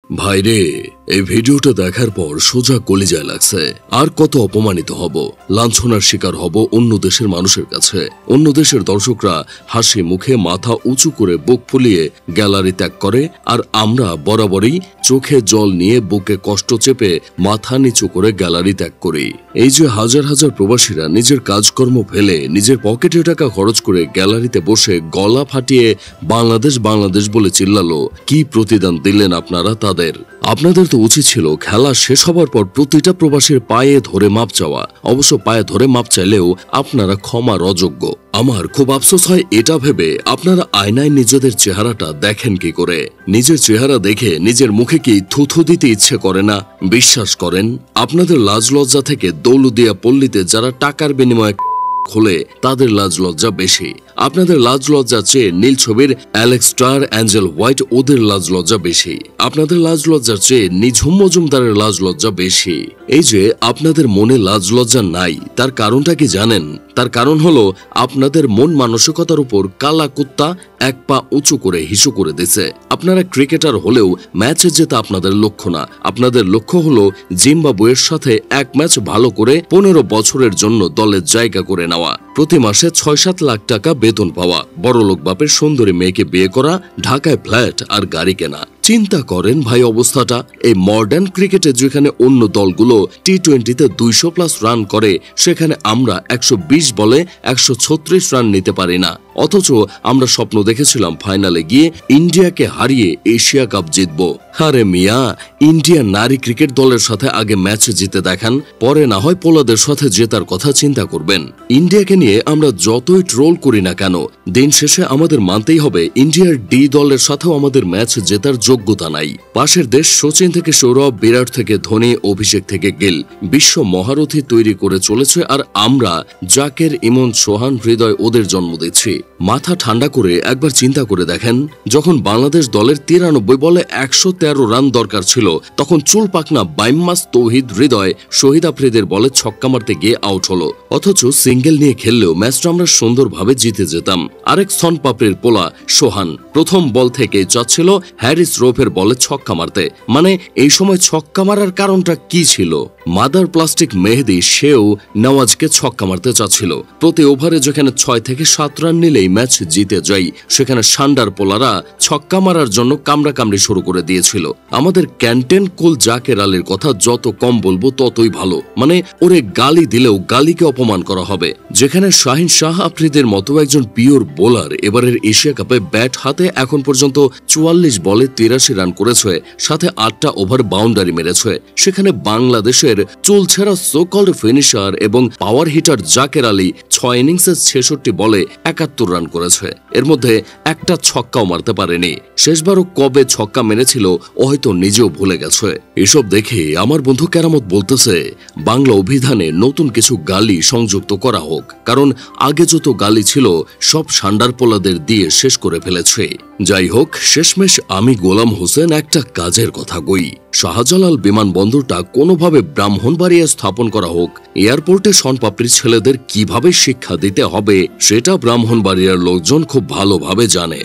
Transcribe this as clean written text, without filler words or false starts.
ভাইরে, এই ভিডিওটা দেখার পর সোজা কলিজায় লাগছে। আর কত অপমানিত হব, লাঞ্ছনার শিকার হব অন্য দেশের মানুষের কাছে। অন্য দেশের দর্শকরা হাসি মুখে মাথা উঁচু করে বুক ফুলিয়ে গ্যালারি ত্যাগ করে, আর আমরা বরাবরই চোখে জল নিয়ে বুকে কষ্ট চেপে মাথা নিচু করে গ্যালারি ত্যাগ করি। এই যে হাজার হাজার প্রবাসীরা নিজের কাজকর্ম ফেলে নিজের পকেটে টাকা খরচ করে গ্যালারিতে বসে গলা ফাটিয়ে বাংলাদেশ বাংলাদেশ বলে চিল্লালো, কি প্রতিদান দিলেন আপনারা তাদের? আপনাদের তো উচিত ছিল খেলা শেষ হবার পর প্রতিটা প্রবাসীর পায়ে ধরে মাপ চাওয়া। অবশ্য পায়ে ধরে মাপ চাইলেও আপনারা ক্ষমার অযোগ্য। আমার খুব আফসোস হয় এটা ভেবে, আপনারা আয়নায় নিজেদের চেহারাটা দেখেন কি করে? নিজের চেহারা দেখে নিজের মুখে কি থুথু দিতে ইচ্ছে করে না? বিশ্বাস করেন, আপনাদের লাজ লজ্জা থেকে দৌলুদিয়া পল্লীতে যারা টাকার বিনিময়ে খোলে তাদের লাজ লজ্জা বেশি। আপনাদের লাজ লজ্জা চেয়ে নীল ছবির অ্যালেক্স স্টার, অ্যাঞ্জেল হোয়াইট ওদের লাজ লজ্জা বেশি। আপনাদের লাজ লজ্জার চেয়ে নিঝুম মজুমদারের লাজ লজ্জা বেশি। এই যে আপনাদের মনে লাজ লজ্জা নাই, তার কারণটা কি জানেন? তার কারণ হলো আপনাদের মন মানসিকতার উপর কালা কুত্তা এক পা উঁচু করে হিসু করে দিছে। আপনারা ক্রিকেটার হলেও ম্যাচে জেতা আপনাদের লক্ষ্য না। আপনাদের লক্ষ্য হলো জিম্বাবুয়ের সাথে এক ম্যাচ ভালো করে 15 বছরের জন্য দলের জায়গা করে নেওয়া, প্রতি মাসে 6-7 লাখ টাকা বেতন পাওয়া, বড়লোক বাপের সুন্দরী মেয়েকে বিয়ে করা, ঢাকায় ফ্ল্যাট আর গাড়ি কেনা। চিন্তা করেন ভাই অবস্থাটা। এই মডার্ন ক্রিকেটে যেখানে অন্য দলগুলো টি-20তে 200+ রান করে, সেখানে আমরা 120 বলে 136 রান নিতে পারি না। অথচ আমরা স্বপ্ন দেখেছিলাম ফাইনালে গিয়ে ইন্ডিয়াকে হারিয়ে এশিয়া কাপ জিতবো। আরে মিয়া, ইন্ডিয়ান নারী ক্রিকেট দলের সাথে আগে ম্যাচ জিতে দেখান, পরে না হয় পোলাদের সাথে জেতার কথা চিন্তা করবেন। ইন্ডিয়াকে নিয়ে আমরা যতই ট্রোল করি না কেন, দিন শেষে আমাদের মানতেই হবে ইন্ডিয়ার ডি দলের সাথেও আমাদের ম্যাচ জেতার যোগ্যতা নাই। পাশের দেশ সচিন থেকে সৌরভ, বিরাট থেকে ধোনি, অভিষেক থেকে গিল বিশ্ব মহারথী তৈরি করে চলেছে, আর আমরা জাকের, ইমন, সোহান, হৃদয় ওদের জন্ম দিচ্ছি। মাথা ঠান্ডা করে একবার চিন্তা করে দেখেন, যখন বাংলাদেশ দলের 93 বলে 113 রান দরকার ছিল, তখন চুল পাকনা বাইম্মাস, তৌহিদ, হৃদয়, শহীদ আফ্রিদের বলে ছক্কা মারতে গিয়ে আউট হলো। অথচ সিঙ্গেল নিয়ে খেললেও ম্যাচটা আমরা সুন্দরভাবে জিতে যেতাম। আরেক সন পাপড়ির পোলা সোহান প্রথম বল থেকে চাচ্ছিল হ্যারিস রোফের বলে ছক্কা মারতে। মানে এই সময় ছক্কা মারার কারণটা কি ছিল? মাদার প্লাস্টিক মেহেদি সেও নওয়াজকে ছক্কা মারতে চাচ্ছিল। প্রতি ওভারে যেখানে 6 থেকে 7 রান নিলেই ম্যাচ জিতে যাই, সেখানে সান্ডার পোলারা ছক্কা মারার জন্য কামড়াকামড়ি শুরু করে দিয়েছিল। আমাদের ক্যান্টেন কুল জাকের আলীর কথা যত কম বলবো ততই ভালো। মানে ওরে গালি দিলেও গালিকে অপমান করা হবে। যেখানে শাহিন শাহ আফ্রিদের মতো একজন পিওর বোলার এবারের এশিয়া কাপে ব্যাট হাতে এখন পর্যন্ত 44 বলে 83 রান করেছে, সাথে 8টা ওভার বাউন্ডারি মেরেছে, সেখানে বাংলাদেশের চুলছেরা সোকল্ড ফিনিশার এবং পাওয়ার হিটার জাকের আলী 6 ইনিংসে 66 বলে 71 রান করেছে। এর মধ্যে একটা ছক্কাও মারতে পারেনি। শেষবারও কবে ছক্কা মেরেছিল ও হয়তো নিজেও ভুলে গেছে। এসব দেখে আমার বন্ধু কেরামত বলতেছে, বাংলা অভিধানে নতুন কিছু গালি সংযুক্ত করা হোক, কারণ আগে যত গালি ছিল সব সান্ডার পোলাদের দিয়ে শেষ করে ফেলেছে। যাই হোক, শেষমেশ আমি গোলাম হোসেন একটা কাজের কথা কই। শাহজালাল বিমানবন্দরটা কোনোভাবে ব্রাহ্মণবাড়িয়া স্থাপন করা হোক। এয়ারপোর্টে শনপাপড়ির ছেলেদের কিভাবে শিক্ষা দিতে হবে সেটা ব্রাহ্মণবাড়িয়ার লোকজন খুব ভালোভাবে জানে।